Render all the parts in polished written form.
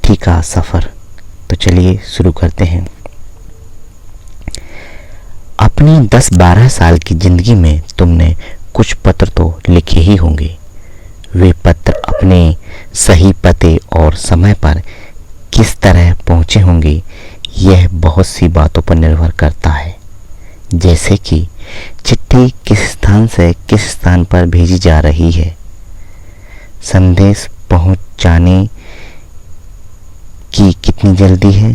चिट्ठी का सफ़र। तो चलिए शुरू करते हैं। अपनी 10-12 साल की ज़िंदगी में तुमने कुछ पत्र तो लिखे ही होंगे। वे पत्र अपने सही पते और समय पर किस तरह पहुँचे होंगे, यह बहुत सी बातों पर निर्भर करता है। जैसे कि चिट्ठी किस स्थान से किस स्थान पर भेजी जा रही है, संदेश पहुँचाने की कितनी जल्दी है,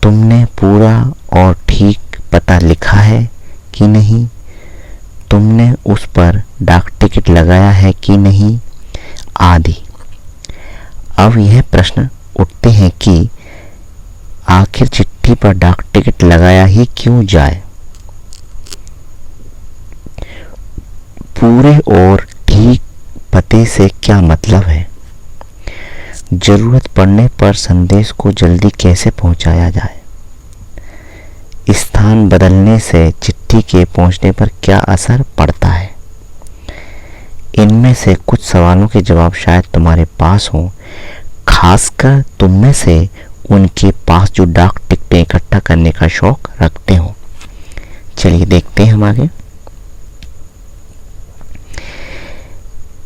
तुमने पूरा और ठीक पता लिखा है कि नहीं, तुमने उस पर डाक टिकट लगाया है कि नहीं, आदि। अब यह प्रश्न उठते हैं कि आखिर चिट्ठी पर डाक टिकट लगाया ही क्यों जाए। पूरे और ठीक पते से क्या मतलब है? जरूरत पड़ने पर संदेश को जल्दी कैसे पहुंचाया जाए? स्थान बदलने से चिट्ठी के पहुंचने पर क्या असर पड़ता है? इनमें से कुछ सवालों के जवाब शायद तुम्हारे पास हो, खासकर तुम में से उनके पास जो डाक टिकटें इकट्ठा करने का शौक रखते हो। चलिए देखते हैं हम आगे।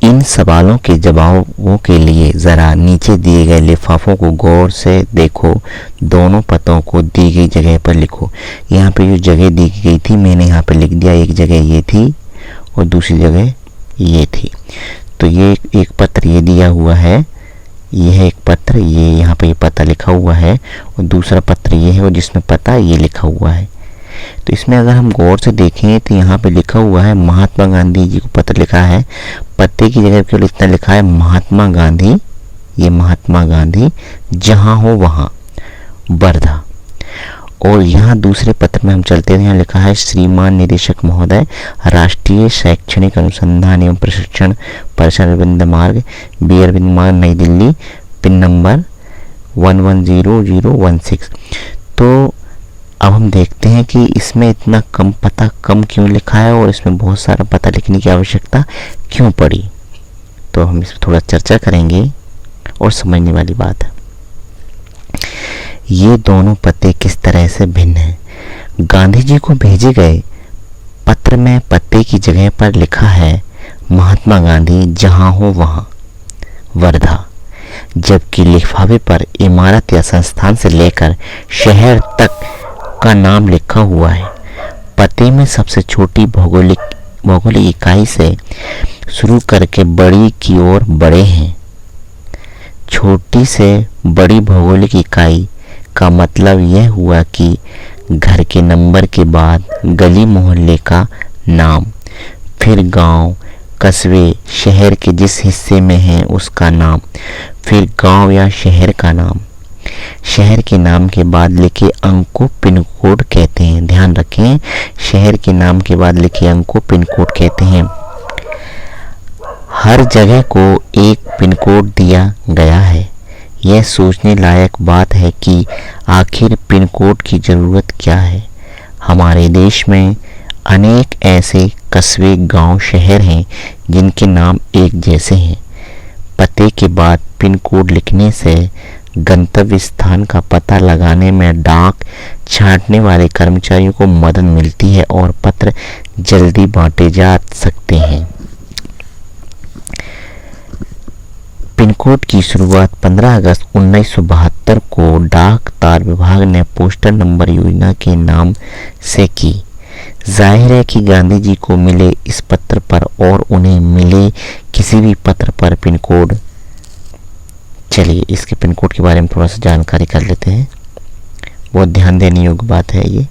इन सवालों के जवाबों के लिए ज़रा नीचे दिए गए लिफाफों को गौर से देखो। दोनों पतों को दी गई जगह पर लिखो। यहाँ पे जो जगह दी गई थी मैंने यहाँ पे लिख दिया। एक जगह ये थी और दूसरी जगह ये थी। तो ये एक पत्र ये दिया हुआ है, यह एक पत्र, ये यहाँ पे ये पता लिखा हुआ है, और दूसरा पत्र ये है और जिसमें पता ये लिखा हुआ है। तो इसमें अगर हम गौर से देखें तो यहाँ पे लिखा हुआ है महात्मा गांधी जी को पत्र लिखा है। पते की जगह केवल इतना लिखा है महात्मा गांधी, ये महात्मा गांधी जहाँ हो वहाँ, वर्धा। और यहाँ दूसरे पत्र में हम चलते हैं, यहाँ लिखा है श्रीमान निदेशक महोदय, राष्ट्रीय शैक्षणिक अनुसंधान एवं प्रशिक्षण परिसर अरविंद मार्ग, बी अरविंद मार्ग, नई दिल्ली, पिन नंबर 110016। तो अब हम देखते हैं कि इसमें इतना कम पता कम क्यों लिखा है और इसमें बहुत सारा पता लिखने की आवश्यकता क्यों पड़ी। तो हम इस पर थोड़ा चर्चा करेंगे और समझने वाली बात है। ये दोनों पते किस तरह से भिन्न हैं। गांधी जी को भेजे गए पत्र में पते की जगह पर लिखा है महात्मा गांधी जहाँ हो वहाँ, वर्धा, जबकि लिफाफे पर इमारत या संस्थान से लेकर शहर तक का नाम लिखा हुआ है। पते में सबसे छोटी भौगोलिक इकाई से शुरू करके बड़ी की ओर बढ़े हैं। छोटी से बड़ी भौगोलिक इकाई का मतलब यह हुआ कि घर के नंबर के बाद गली मोहल्ले का नाम, फिर गांव, कस्बे, शहर के जिस हिस्से में है उसका नाम, फिर गांव या शहर का नाम। शहर के नाम के बाद लिखे अंक को पिन कोड कहते हैं। ध्यान रखें, शहर के नाम के बाद लिखे अंक को पिन कोड कहते हैं। हर जगह को एक पिन कोड दिया गया है। यह सोचने लायक बात है कि आखिर पिन कोड की ज़रूरत क्या है। हमारे देश में अनेक ऐसे कस्बे, गांव, शहर हैं जिनके नाम एक जैसे हैं। पते के बाद पिन कोड लिखने से गंतव्य स्थान का पता लगाने में डाक छांटने वाले कर्मचारियों को मदद मिलती है और पत्र जल्दी बांटे जा सकते हैं। पिन कोड की शुरुआत 15 अगस्त 1972 को डाक तार विभाग ने पोस्टल नंबर योजना के नाम से की। जाहिर है कि गांधी जी को मिले इस पत्र पर और उन्हें मिले किसी भी पत्र पर पिन कोड। चलिए इसके पिन कोड के बारे में थोड़ा सा जानकारी कर लेते हैं। बहुत ध्यान देने योग्य बात है ये।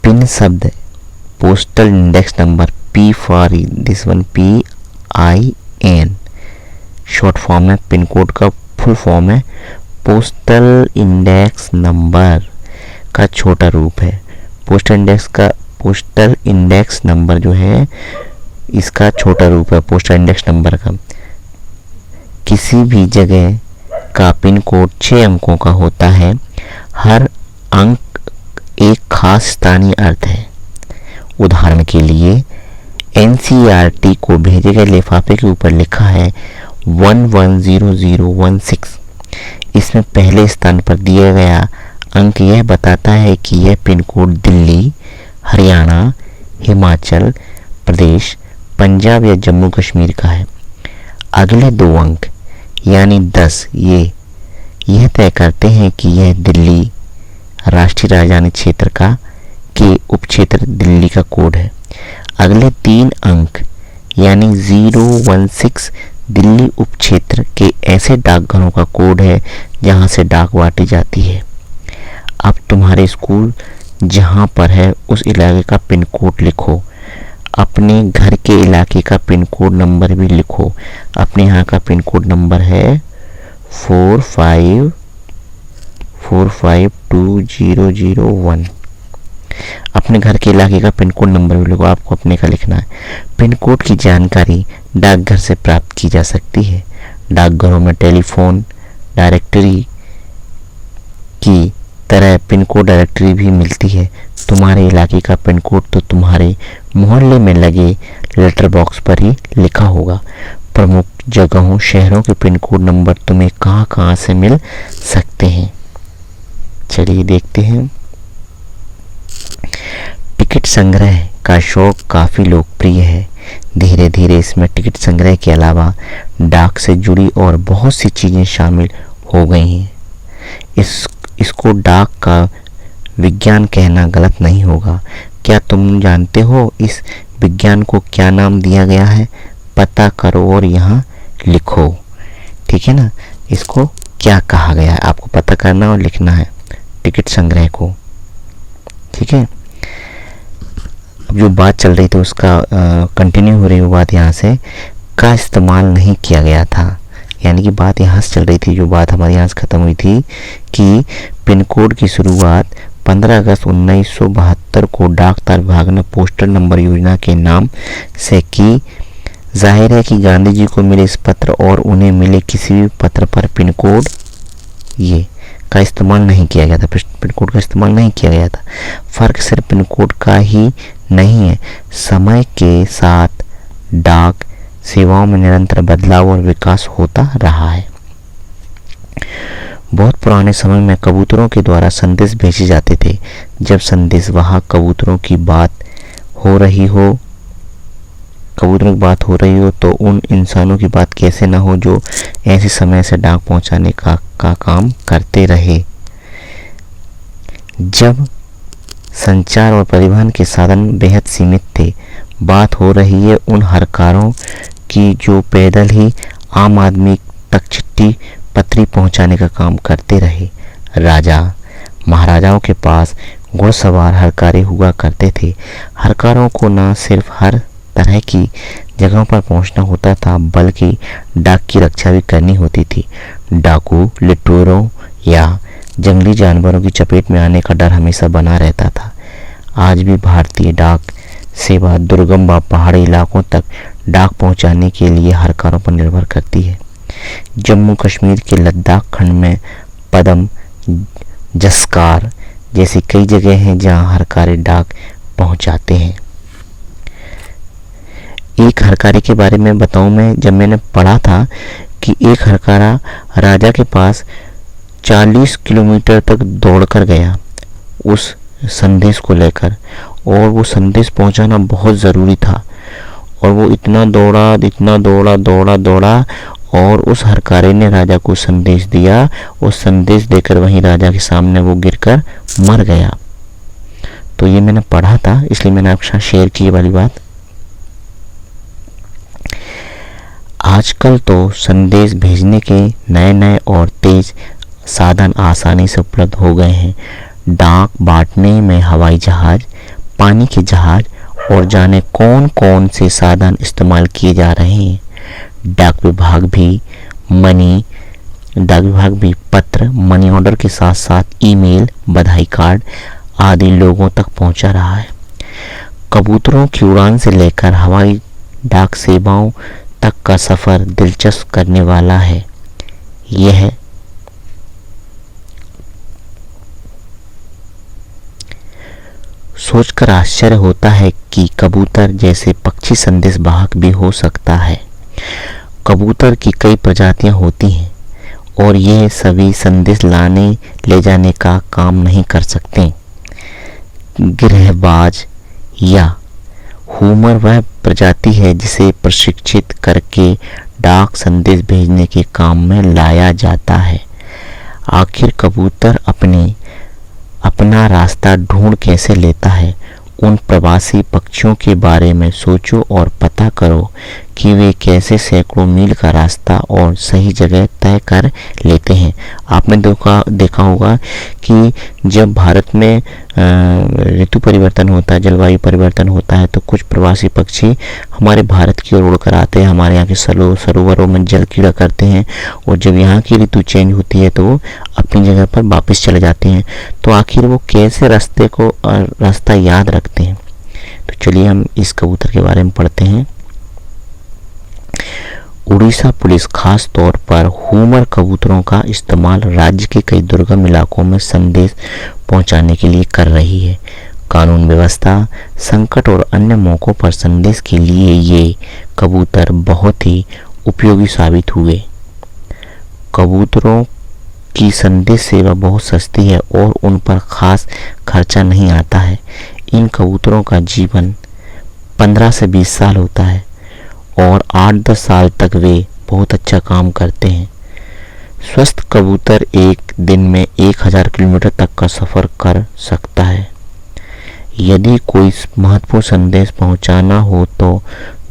पिन शब्द postal index number, P for this one, PIN short form है। पिन कोड का फुल फॉर्म है पोस्टल इंडेक्स नंबर का छोटा रूप है। पोस्टल इंडेक्स नंबर जो है इसका छोटा रूप है पोस्टल इंडेक्स नंबर का। किसी भी जगह का पिन कोड 6 अंकों का होता है। हर अंक एक खास स्थानीय अर्थ है। उदाहरण के लिए NCERT को भेजे गए लिफाफे के ऊपर लिखा है 110016। इसमें पहले स्थान पर दिया गया अंक यह बताता है कि यह पिन कोड दिल्ली, हरियाणा, हिमाचल प्रदेश, पंजाब या जम्मू कश्मीर का है। अगले 2 अंक यानी 10 यह तय करते हैं कि यह दिल्ली राष्ट्रीय राजधानी क्षेत्र का के उपक्षेत्र दिल्ली का कोड है। अगले 3 अंक यानी 016 दिल्ली उपक्षेत्र के ऐसे डाकघरों का कोड है जहां से डाक बांटी जाती है। अब तुम्हारे स्कूल जहां पर है उस इलाके का पिन कोड लिखो। अपने घर के इलाके का पिन कोड नंबर भी लिखो। अपने यहाँ का पिन कोड नंबर है 45420001। अपने घर के इलाके का पिन कोड नंबर भी लिखो, आपको अपने का लिखना है। पिन कोड की जानकारी डाकघर से प्राप्त की जा सकती है। डाकघरों में टेलीफोन डायरेक्टरी की तरह पिन कोड डायरेक्टरी भी मिलती है। तुम्हारे इलाके का पिन कोड तो तुम्हारे मोहल्ले में लगे लेटर बॉक्स पर ही लिखा होगा। प्रमुख जगहों शहरों के पिन कोड नंबर तुम्हें कहाँ से मिल सकते हैं, चलिए देखते हैं। टिकट संग्रह का शौक काफ़ी लोकप्रिय है। धीरे धीरे इसमें टिकट संग्रह के अलावा डाक से जुड़ी और बहुत सी चीज़ें शामिल हो गई हैं। इसको डाक का विज्ञान कहना गलत नहीं होगा। क्या तुम जानते हो इस विज्ञान को क्या नाम दिया गया है? पता करो और यहाँ लिखो, ठीक है ना। इसको क्या कहा गया है आपको पता करना और लिखना है, टिकट संग्रह को, ठीक है। अब जो बात चल रही थी उसका कंटिन्यू हो रही वो बात यहाँ से का इस्तेमाल नहीं किया गया था, यानी कि बात यहाँ से चल रही थी, जो बात हमारे यहाँ से ख़त्म हुई थी कि पिन कोड की शुरुआत 15 अगस्त 1972 को डाक तार विभाग ने पोस्टल नंबर योजना के नाम से की। जाहिर है कि गांधी जी को मिले इस पत्र और उन्हें मिले किसी भी पत्र पर पिन कोड का इस्तेमाल नहीं किया गया था। पिन कोड का इस्तेमाल नहीं किया गया था। फ़र्क सिर्फ पिन कोड का ही नहीं है, समय के साथ डाक सेवाओं में निरंतर बदलाव और विकास होता रहा है। बहुत पुराने समय में कबूतरों के द्वारा संदेश भेजे जाते थे। जब संदेश वाहक कबूतरों की बात हो रही हो तो उन इंसानों की बात कैसे न हो जो ऐसे समय से डाक पहुंचाने का काम करते रहे। जब संचार और परिवहन के साधन बेहद सीमित थे, बात हो रही है उन हरकारों की जो पैदल ही आम आदमी तक चिट्ठी पत्री पहुंचाने का काम करते रहे। राजा महाराजाओं के पास घुड़सवार हरकारे हुआ करते थे। हरकारों को न सिर्फ हर तरह की जगहों पर पहुंचना होता था बल्कि डाक की रक्षा भी करनी होती थी। डाकू लुटेरों या जंगली जानवरों की चपेट में आने का डर हमेशा बना रहता था। आज भी भारतीय डाक सेवा दुर्गम व पहाड़ी इलाकों तक डाक पहुंचाने के लिए हरकारों पर निर्भर करती है। जम्मू कश्मीर के लद्दाख खंड में पदम जस्कार जैसी कई जगह हैं जहां हरकारे डाक पहुंचाते हैं। एक हरकारे के बारे में बताऊं, मैं जब मैंने पढ़ा था कि एक हरकारा राजा के पास 40 किलोमीटर तक दौड़कर गया उस संदेश को लेकर, और वो संदेश पहुंचाना बहुत ज़रूरी था। और वो इतना दौड़ा और उस हरकारे ने राजा को संदेश दिया। और संदेश देकर वहीं राजा के सामने वो गिरकर मर गया। तो ये मैंने पढ़ा था, इसलिए मैंने आपके साथ शेयर की ये वाली बात। आजकल तो संदेश भेजने के नए और तेज साधन आसानी से उपलब्ध हो गए हैं। डाक बांटने में हवाई जहाज, पानी के जहाज और जाने कौन से साधन इस्तेमाल किए जा रहे हैं। डाक विभाग भी पत्र, मनी ऑर्डर के साथ साथ ईमेल, बधाई कार्ड आदि लोगों तक पहुंचा रहा है। कबूतरों की उड़ान से लेकर हवाई डाक सेवाओं तक का सफ़र दिलचस्प करने वाला है। यह सोचकर आश्चर्य होता है कि कबूतर जैसे पक्षी संदेश वाहक भी हो सकता है। कबूतर की कई प्रजातियां होती हैं और ये सभी संदेश लाने ले जाने का काम नहीं कर सकते। गिरहबाज या हुमर वह प्रजाति है जिसे प्रशिक्षित करके डाक संदेश भेजने के काम में लाया जाता है। आखिर कबूतर अपना रास्ता ढूंढ कैसे लेता है? उन प्रवासी पक्षियों के बारे में सोचो और पता करो कि वे कैसे सैकड़ों मील का रास्ता और सही जगह तय कर लेते हैं। आपने देखा होगा कि जब भारत में ऋतु परिवर्तन होता है, जलवायु परिवर्तन होता है, तो कुछ प्रवासी पक्षी हमारे भारत की ओर उड़कर आते हैं, हमारे यहाँ के सरोवरों में जल कीड़ा करते हैं, और जब यहाँ की ऋतु चेंज होती है तो वो अपनी जगह पर वापस चले जाते हैं। तो आखिर वो कैसे रास्ता याद रखते हैं? तो चलिए हम इस कबूतर के बारे में पढ़ते हैं। उड़ीसा पुलिस खास तौर पर हुमर कबूतरों का इस्तेमाल राज्य के कई दुर्गम इलाकों में संदेश पहुंचाने के लिए कर रही है। कानून व्यवस्था, संकट और अन्य मौकों पर संदेश के लिए ये कबूतर बहुत ही उपयोगी साबित हुए। कबूतरों की संदेश सेवा बहुत सस्ती है और उन पर खास खर्चा नहीं आता है। इन कबूतरों का जीवन 15 से 20 साल होता है और 8-10 साल तक वे बहुत अच्छा काम करते हैं। स्वस्थ कबूतर एक दिन में 1000 किलोमीटर तक का सफ़र कर सकता है। यदि कोई महत्वपूर्ण संदेश पहुंचाना हो तो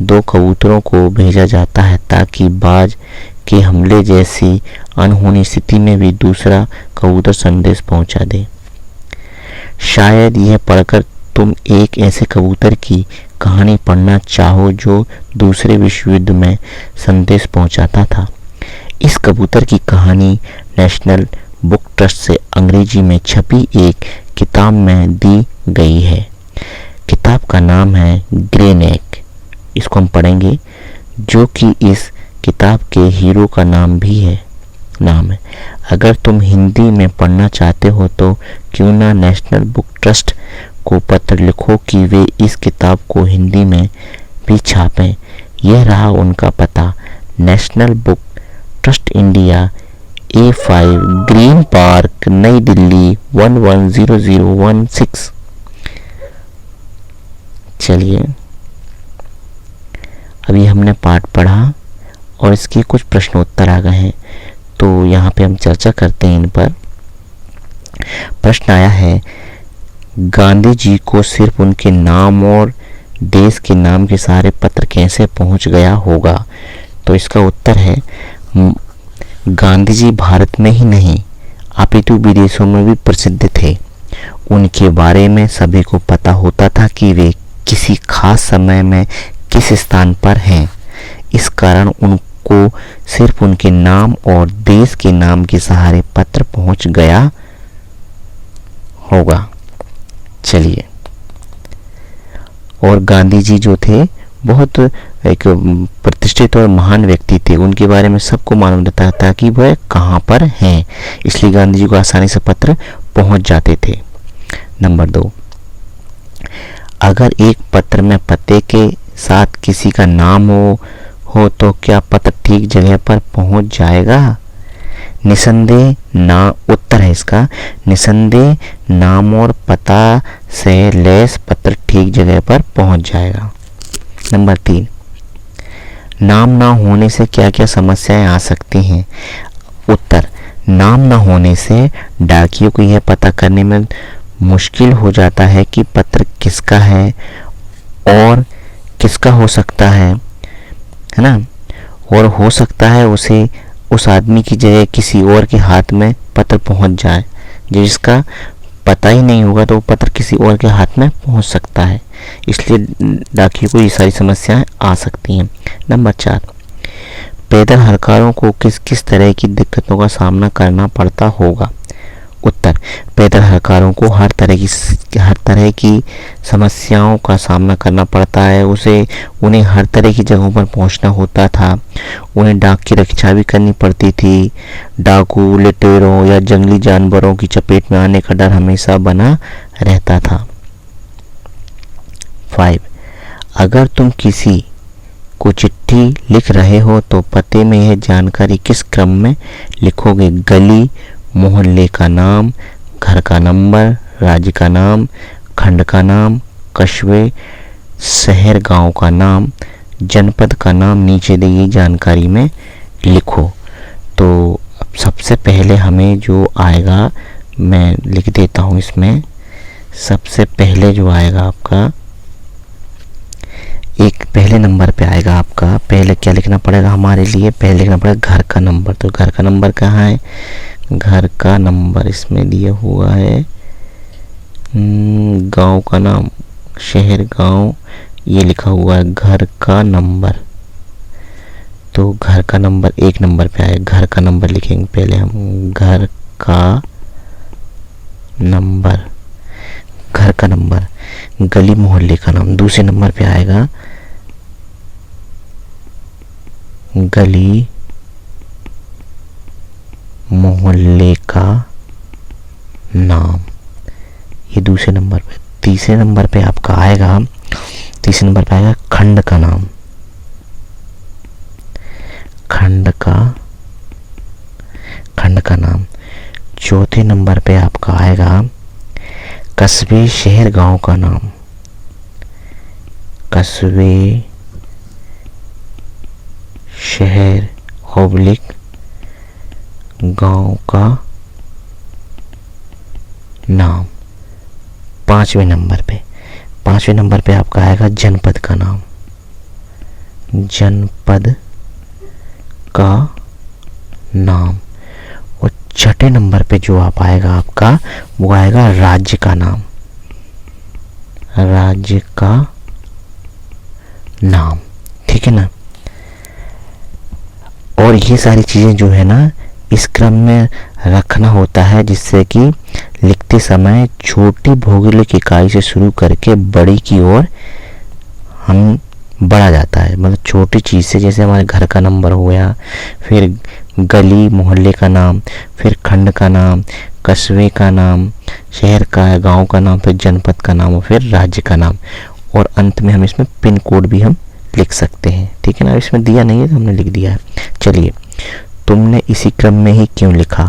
2 कबूतरों को भेजा जाता है ताकि बाज के हमले जैसी अनहोनी स्थिति में भी दूसरा कबूतर संदेश पहुंचा दे। शायद यह पढ़कर तुम एक ऐसे कबूतर की कहानी पढ़ना चाहो जो दूसरे विश्व युद्ध में संदेश पहुंचाता था। इस कबूतर की कहानी नेशनल बुक ट्रस्ट से अंग्रेजी में छपी एक किताब में दी गई है। किताब का नाम है ग्रे नेक। इसको हम पढ़ेंगे, जो कि इस किताब के हीरो का नाम है। अगर तुम हिंदी में पढ़ना चाहते हो तो क्यों ना नेशनल बुक ट्रस्ट को पत्र लिखो कि वे इस किताब को हिंदी में भी छापें। यह रहा उनका पता, national book trust India, A5 green park, नई दिल्ली 110016। चलिए, अभी हमने पाठ पढ़ा और इसके कुछ प्रश्नोत्तर आ गए हैं, तो यहाँ पे हम चर्चा करते हैं इन पर। प्रश्न आया है, गांधी जी को सिर्फ उनके नाम और देश के नाम के सहारे पत्र कैसे पहुंच गया होगा? तो इसका उत्तर है, गांधी जी भारत में ही नहीं अपितु विदेशों में भी प्रसिद्ध थे। उनके बारे में सभी को पता होता था कि वे किसी खास समय में किस स्थान पर हैं। इस कारण उनको सिर्फ उनके नाम और देश के नाम के सहारे पत्र पहुंच गया होगा। चलिए, और गांधी जी जो थे बहुत एक प्रतिष्ठित और महान व्यक्ति थे। उनके बारे में सबको मालूम रहता था कि वह कहाँ पर हैं, इसलिए गांधी जी को आसानी से पत्र पहुंच जाते थे। नंबर 2, अगर एक पत्र में पते के साथ किसी का नाम हो तो क्या पत्र ठीक जगह पर पहुंच जाएगा? निसंदेह ना। उत्तर है इसका, निसंदेह नाम और पता से लैस पत्र ठीक जगह पर पहुंच जाएगा। नंबर 3, नाम ना होने से क्या क्या समस्याएं आ सकती हैं? उत्तर, नाम ना होने से डाकियों को यह पता करने में मुश्किल हो जाता है कि पत्र किसका है और किसका हो सकता है ना, और हो सकता है उस आदमी की जगह किसी और के हाथ में पत्र पहुंच जाए। जिसका पता ही नहीं होगा तो वो पत्र किसी और के हाथ में पहुंच सकता है, इसलिए डाकियों को ये सारी समस्याएं आ सकती हैं। नंबर 4, पैदल हरकारों को किस किस तरह की दिक्कतों का सामना करना पड़ता होगा? उत्तर, पैदल हरकारों को हर तरह की समस्याओं का सामना करना पड़ता है। उन्हें हर तरह की जगहों पर पहुंचना होता था। उन्हें डाक की रक्षा भी करनी पड़ती थी। डाकू, लुटेरों या जंगली जानवरों की चपेट में आने का डर हमेशा बना रहता था। 5, अगर तुम किसी को चिट्ठी चिट्ठी लिख रहे हो तो पते में यह जानकारी किस क्रम में लिखोगे? गली, मोहल्ले का नाम, घर का नंबर, राज्य का नाम, खंड का नाम, कस्बे, शहर गांव का नाम, जनपद का नाम नीचे दी गई जानकारी में लिखो। तो सबसे पहले हमें जो आएगा मैं लिख देता हूँ इसमें। सबसे पहले जो आएगा आपका एक पहले नंबर पे आएगा आपका, पहले क्या लिखना पड़ेगा हमारे लिए? पहले लिखना पड़ेगा घर का नंबर। तो घर का नंबर कहाँ है? घर का नंबर इसमें दिया हुआ है। गांव का नाम, शहर गांव, ये लिखा हुआ है घर का नंबर। तो घर का नंबर एक नंबर पे आएगा। घर का नंबर लिखेंगे पहले हम, घर का नंबर, घर का नंबर। गली मोहल्ले का नाम दूसरे नंबर पे आएगा। गली मोहल्ले का नाम, ये दूसरे नंबर पे। तीसरे नंबर पे आपका आएगा, तीसरे नंबर पे आएगा खंड का नाम, खंड का नाम। चौथे नंबर पे आपका आएगा कस्बे शहर गांव का नाम, कस्बे शहर ऑब्लिक गांव का नाम। पांचवें नंबर पे आपका आएगा जनपद का नाम, जनपद का नाम। और छठे नंबर पे जो आप आएगा आपका, वो आएगा राज्य का नाम, राज्य का नाम। ठीक है ना? और ये सारी चीज़ें जो है ना इस क्रम में रखना होता है, जिससे कि लिखते समय छोटी भौगोलिक इकाई से शुरू करके बड़ी की ओर हम बढ़ा जाता है। मतलब छोटी चीज़ से, जैसे हमारे घर का नंबर हो गया, फिर गली मोहल्ले का नाम, फिर खंड का नाम, कस्बे का नाम, शहर का गांव का नाम, फिर जनपद का नाम और फिर राज्य का नाम। और अंत में हम इसमें पिन कोड भी हम लिख सकते हैं। ठीक है ना? इसमें दिया नहीं है तो हमने लिख दिया है। चलिए, तुमने इसी क्रम में ही क्यों लिखा?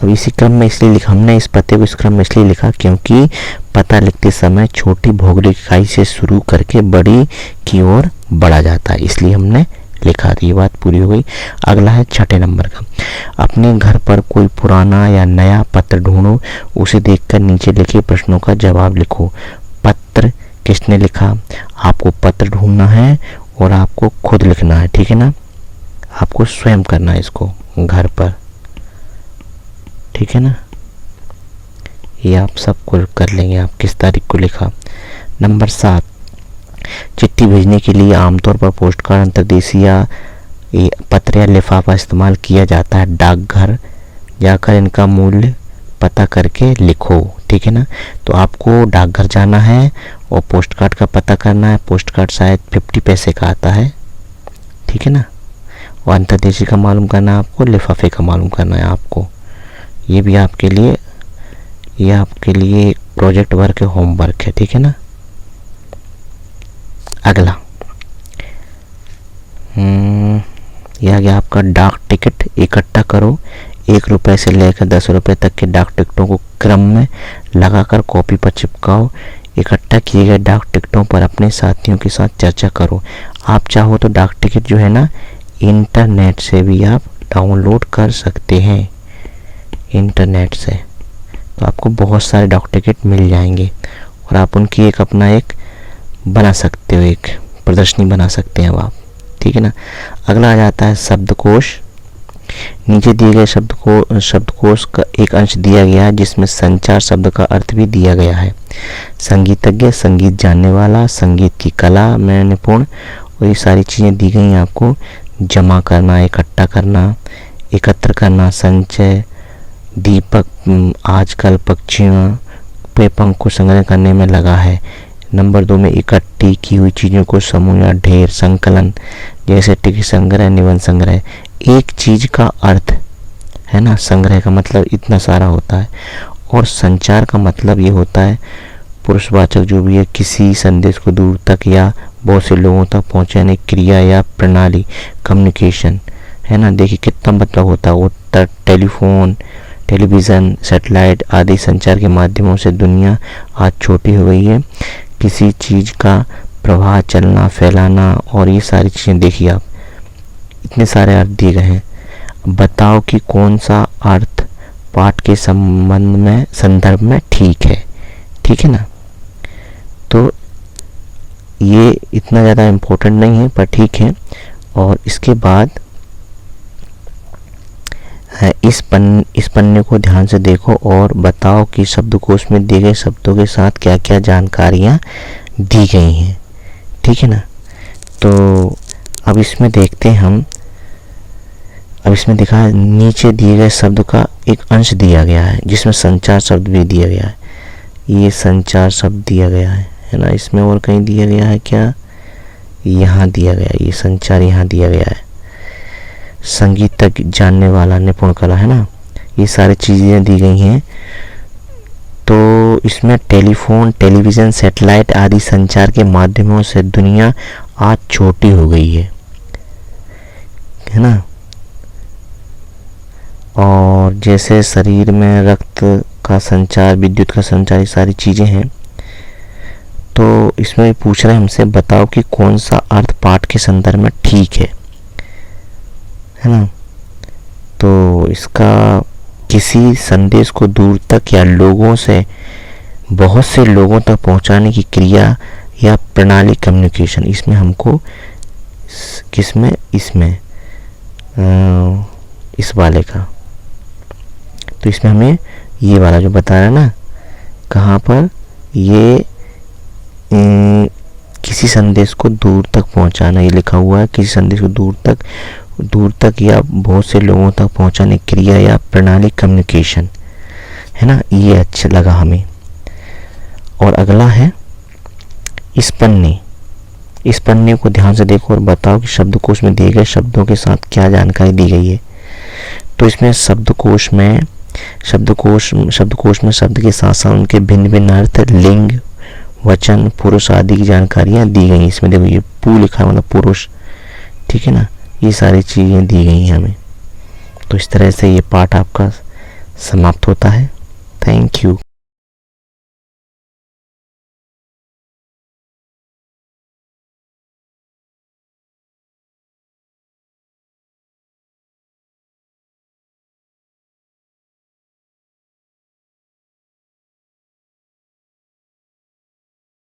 अब इसी क्रम में इसलिए लिखा, हमने इस पते को इस क्रम में इसलिए लिखा क्योंकि पता लिखते समय छोटी भौगोलिक इकाई से शुरू करके बड़ी की ओर बढ़ा जाता है, इसलिए हमने लिखा। ये बात पूरी हो गई। अगला है छठे नंबर का। अपने घर पर कोई पुराना या नया पत्र ढूंढो, उसे देखकर नीचे लिखे प्रश्नों का जवाब लिखो। पत्र किसने लिखा? आपको पत्र ढूंढना है और आपको खुद लिखना है। ठीक है ना? आपको स्वयं करना है इसको घर पर। ठीक है ना? ये आप सबको कर लेंगे। आप किस तारीख को लिखा? नंबर 7, चिट्ठी भेजने के लिए आमतौर पर पोस्ट कार्ड, अंतर्देशीय या पत्र या लिफाफा इस्तेमाल किया जाता है। डाकघर जाकर इनका मूल्य पता करके लिखो। ठीक है ना? तो आपको डाकघर जाना है और पोस्ट कार्ड का पता करना है। पोस्ट कार्ड शायद 50 पैसे का आता है। ठीक है ना? और अंतर्देशीय का मालूम करना है आपको, लिफाफे का मालूम करना है आपको। ये भी आपके लिए, ये आपके लिए प्रोजेक्ट वर्क है, होमवर्क है। ठीक है ना? अगला यह आ गया आपका डाक टिकट। इकट्ठा करो। 1 रुपये से लेकर 10 रुपये तक के डाक टिकटों को क्रम में लगाकर कॉपी पर चिपकाओ। इकट्ठा किए गए डाक टिकटों पर अपने साथियों के साथ चर्चा करो। आप चाहो तो डाक टिकट जो है ना इंटरनेट से भी आप डाउनलोड कर सकते हैं, इंटरनेट से। तो आपको बहुत सारे डाक टिकट मिल जाएंगे और आप उनकी एक अपना एक बना सकते हो, एक प्रदर्शनी बना सकते हैं आप। ठीक है ना? अगला आ जाता है शब्दकोश। नीचे दिए गए शब्दकोश का एक अंश दिया गया है जिसमें संचार शब्द का अर्थ भी दिया गया है। संगीतज्ञ, संगीत जानने वाला, संगीत की कला में निपुण, और ये सारी चीज़ें दी गई हैं आपको। जमा करना, इकट्ठा करना, एकत्र करना, संचय, दीपक आजकल पक्षियों पे पंख को संग्रह करने में लगा है। नंबर 2 में इकट्ठी की हुई चीज़ों को समूह या ढेर, संकलन, जैसे टिकट संग्रह, निबंध संग्रह। एक चीज़ का अर्थ है ना, संग्रह का मतलब इतना सारा होता है, और संचार का मतलब ये होता है पुरुषवाचक जो भी है, किसी संदेश को दूर तक या बहुत से लोगों तक पहुंचाने की क्रिया या प्रणाली, कम्युनिकेशन, है ना। देखिए कितना मतलब होता है। वो टेलीफोन, टेलीविज़न, सैटेलाइट आदि संचार के माध्यमों से दुनिया आज छोटी हो गई है। किसी चीज़ का प्रवाह, चलना, फैलाना और ये सारी चीज़ें, देखिए आप इतने सारे अर्थ दिए गए हैं। बताओ कि कौन सा अर्थ पाठ के संदर्भ में ठीक है, ठीक है ना। तो ये इतना ज़्यादा इम्पोर्टेंट नहीं है पर ठीक है। और इसके बाद इस पन्ने को ध्यान से देखो और बताओ कि शब्दकोश में दिए गए शब्दों के साथ क्या क्या जानकारियाँ दी गई हैं, ठीक है ना। तो अब इसमें देखते हैं हम। अब इसमें दिखा है नीचे दिए गए शब्द का एक अंश दिया गया है जिसमें संचार शब्द भी दिया गया है। ये संचार शब्द दिया गया है ना। इसमें और कहीं दिया गया है क्या? यहाँ दिया गया है, ये संचार यहाँ दिया गया है। संगीतज्ञ, जानने वाला, निपुण कला, है ना। ये सारी चीज़ें दी गई हैं। तो इसमें टेलीफोन, टेलीविज़न, सैटेलाइट आदि संचार के माध्यमों से दुनिया आज छोटी हो गई है ना। और जैसे शरीर में रक्त का संचार, विद्युत का संचार, ये सारी चीज़ें हैं। तो इसमें पूछ रहे हैं हमसे, बताओ कि कौन सा अर्थ पाठ के संदर्भ में ठीक है ना। तो इसका किसी संदेश को दूर तक या लोगों से, बहुत से लोगों तक पहुंचाने की क्रिया या प्रणाली, कम्युनिकेशन। इसमें हमको किसमें, इसमें इस वाले का, तो इसमें हमें ये वाला जो बता रहा है ना, कहाँ पर, ये किसी संदेश को दूर तक पहुंचाना, ये लिखा हुआ है। किसी संदेश को दूर तक या बहुत से लोगों तक पहुंचाने की क्रिया या प्रणाली, कम्युनिकेशन, है ना। ये अच्छा लगा हमें। और अगला है इस पन्ने को ध्यान से देखो और बताओ कि शब्दकोश में दिए गए शब्दों के साथ क्या जानकारी दी गई है। तो इसमें शब्दकोश में शब्द के साथ साथ उनके भिन्न भिन्न अर्थ, लिंग, वचन, पुरुष आदि की जानकारियाँ दी गई। इसमें देखो ये पू लिखा है, मतलब पुरुष, ठीक है ना। ये सारी चीज़ें दी गई हैं हमें। तो इस तरह से ये पाठ आपका समाप्त होता है। Thank you.